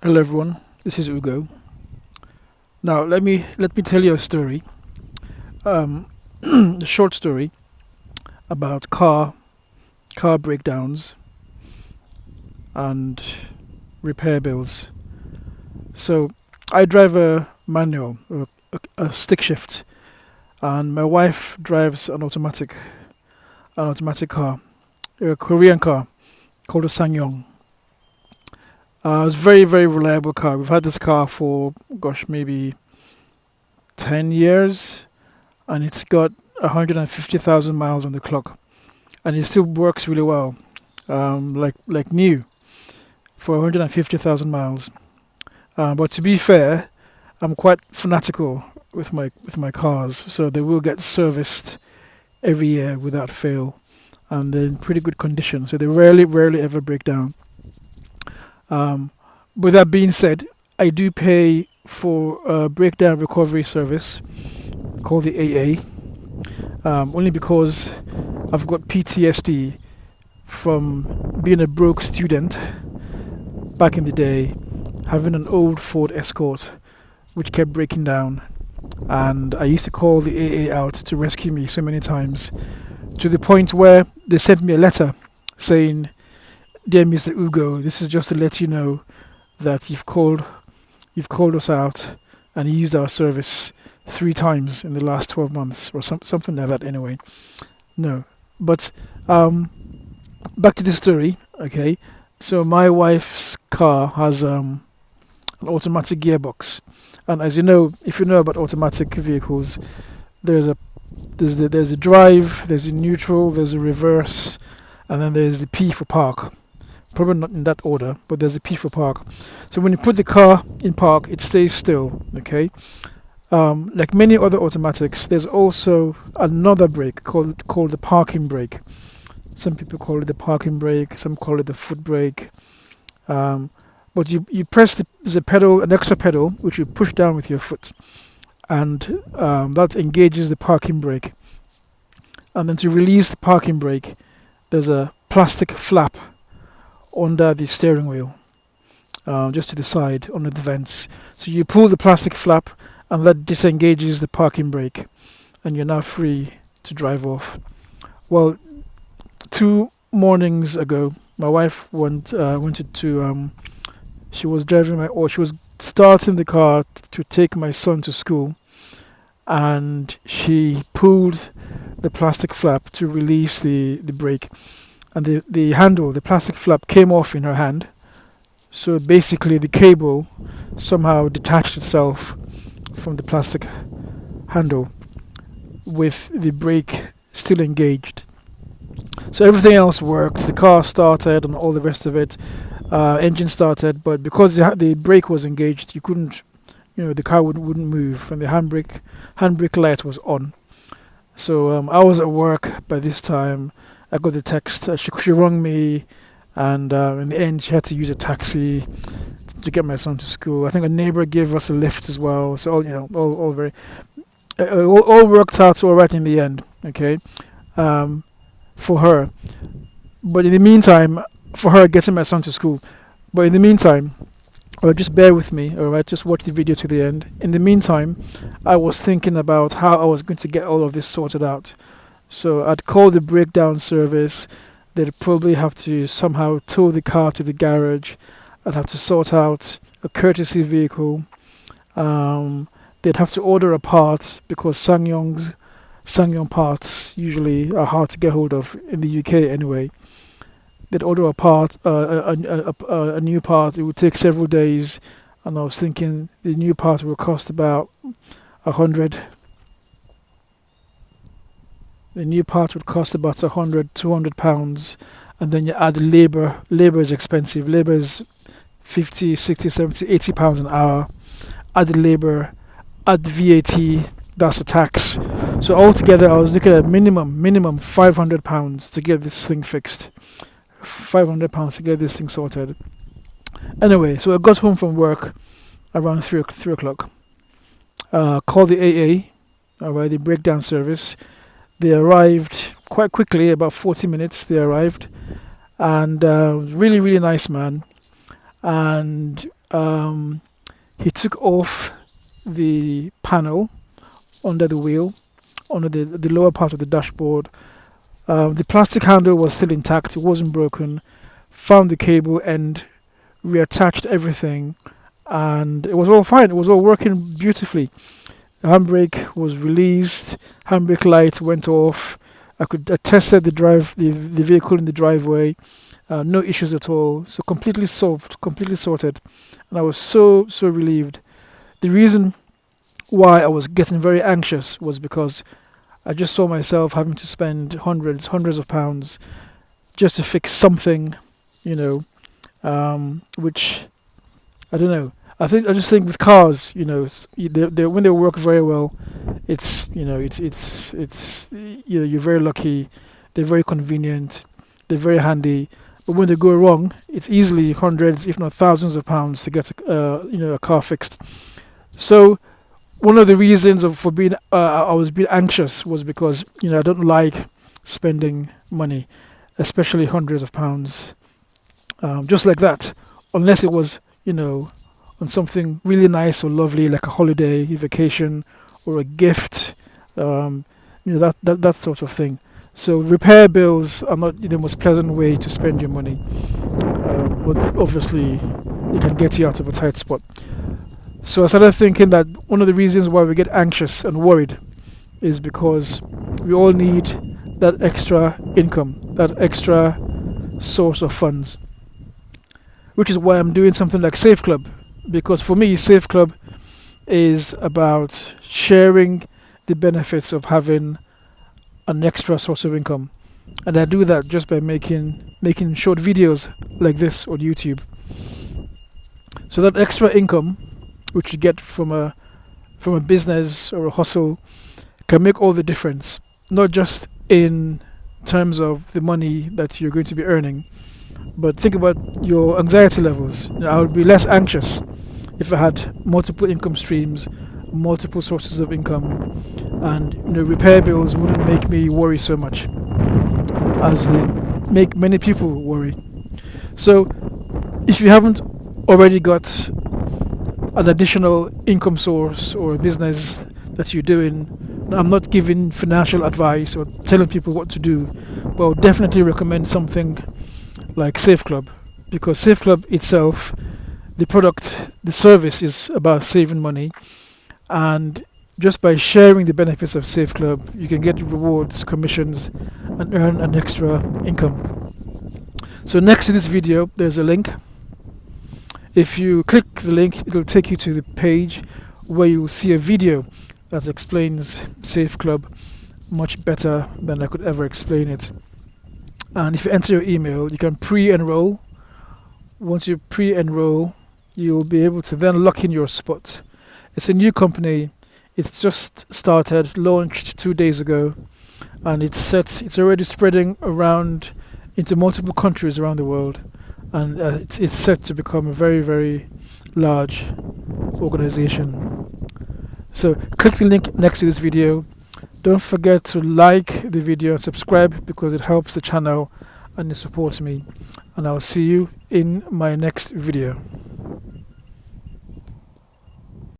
Hello everyone, this is Ugo. Now let me tell you a story, a short story about car breakdowns and repair bills. So I drive a manual, a stick shift, and my wife drives an automatic car, a Korean car called a Sangyong. It's a very reliable car. We've had this car for gosh maybe 10 years, and it's got 150,000 miles on the clock, and it still works really well, like new for 150,000 miles. But to be fair, I'm quite fanatical with my cars, so they will get serviced every year without fail, and they're in pretty good condition, so they rarely ever break down. Um, with that being said, I do pay for a breakdown recovery service called the AA, only because I've got PTSD from being a broke student back in the day, having an old Ford Escort which kept breaking down, and I used to call the AA out to rescue me so many times, to the point where they sent me a letter saying, "Dear Mr. Ugo, this is just to let you know that you've called us out and used our service 3 times in the last 12 months," or something like that. Anyway, no, but back to the story. Okay, so my wife's car has an automatic gearbox, and as you know, if you know about automatic vehicles, there's a there's a drive, there's a neutral, there's a reverse, and then there's the P for park. Probably not in that order, but there's a P for park. So when you put the car in park, it stays still. Okay. Like many other automatics, there's also another brake called the parking brake. Some people call it the parking brake. Some call it the foot brake. Um, but you press the pedal, an extra pedal, which you push down with your foot, and that engages the parking brake. And then to release the parking brake, there's a plastic flap under the steering wheel, just to the side under the vents. So you pull the plastic flap, and that disengages the parking brake, and you're now free to drive off. Well, 2 mornings ago, my wife wanted to. She was she was starting the car to take my son to school, and she pulled the plastic flap to release the brake, and the plastic flap came off in her hand. So basically, the cable somehow detached itself from the plastic handle, with the brake still engaged. So everything else worked. The car started and all the rest of it. Engine started, but because the brake was engaged, you couldn't, the car wouldn't move, and the handbrake light was on. So I was at work by this time. I got the text. She rang me, and in the end, she had to use a taxi to get my son to school. I think a neighbor gave us a lift as well. So all very, all worked out all right in the end. Okay, for her. But in the meantime, for her getting my son to school. But in the meantime, just bear with me, all right? Just watch the video to the end. In the meantime, I was thinking about how I was going to get all of this sorted out. So I'd call the breakdown service. They'd probably have to somehow tow the car to the garage. I'd have to sort out a courtesy vehicle. They'd have to order a part, because Sangyong parts usually are hard to get hold of in the UK anyway. They'd order a part, a new part. It would take several days, and I was thinking the new part will cost about 100. The new part would cost about 100, £200, and then you add the labor. Labor is expensive. Labor is 50, 60, 70, £80 an hour. Add the labor, add the VAT. That's a tax. So altogether, I was looking at minimum £500 to get this thing fixed. £500 to get this thing sorted. Anyway, so I got home from work around 3 o'clock. Called the AA, alright, the breakdown service. They arrived quite quickly, about 40 minutes. They arrived, and really nice man. And Um, he took off the panel under the wheel, under the lower part of the dashboard. The plastic handle was still intact; it wasn't broken. Found the cable and reattached everything, and it was all fine. It was all working beautifully. The handbrake was released. Handbrake light went off. I tested the vehicle in the driveway. No issues at all. So completely solved, completely sorted, and I was so relieved. The reason why I was getting very anxious was because I just saw myself having to spend hundreds of pounds just to fix something, you know, which I don't know. I just think with cars, when they work very well, you're very lucky. They're very convenient. They're very handy. But when they go wrong, it's easily hundreds, if not thousands of pounds to get a car fixed. So one of the reasons for being I was being anxious was because I don't like spending money, especially hundreds of pounds, just like that, unless it was on something really nice or lovely like a holiday, a vacation, or a gift, that sort of thing. So repair bills are not the most pleasant way to spend your money, but obviously it can get you out of a tight spot. So I started thinking that one of the reasons why we get anxious and worried is because we all need that extra income, that extra source of funds, which is why I'm doing something like SaveClub. Because for me, SaveClub is about sharing the benefits of having an extra source of income, and I do that just by making short videos like this on YouTube. So that extra income, which you get from a business or a hustle, can make all the difference. Not just in terms of the money that you're going to be earning, but think about your anxiety levels. I would be less anxious if I had multiple income streams, multiple sources of income, and repair bills wouldn't make me worry so much as they make many people worry. So if you haven't already got an additional income source or a business that you're doing, I'm not giving financial advice or telling people what to do, but I would definitely recommend something like SaveClub, because SaveClub itself, the product, the service is about saving money, and just by sharing the benefits of SaveClub, you can get rewards, commissions, and earn an extra income. So next to this video, there's a link. If you click the link, it'll take you to the page where you'll see a video that explains SaveClub much better than I could ever explain it. And if you enter your email, you can pre-enroll. Once you pre-enroll, you'll be able to then lock in your spot. It's a new company. It's just started, launched 2 days ago, and it's already spreading around into multiple countries around the world, and it's set to become a very, very large organization. So click the link next to this video. Don't forget to like the video and subscribe, because it helps the channel and it supports me. And I'll see you in my next video.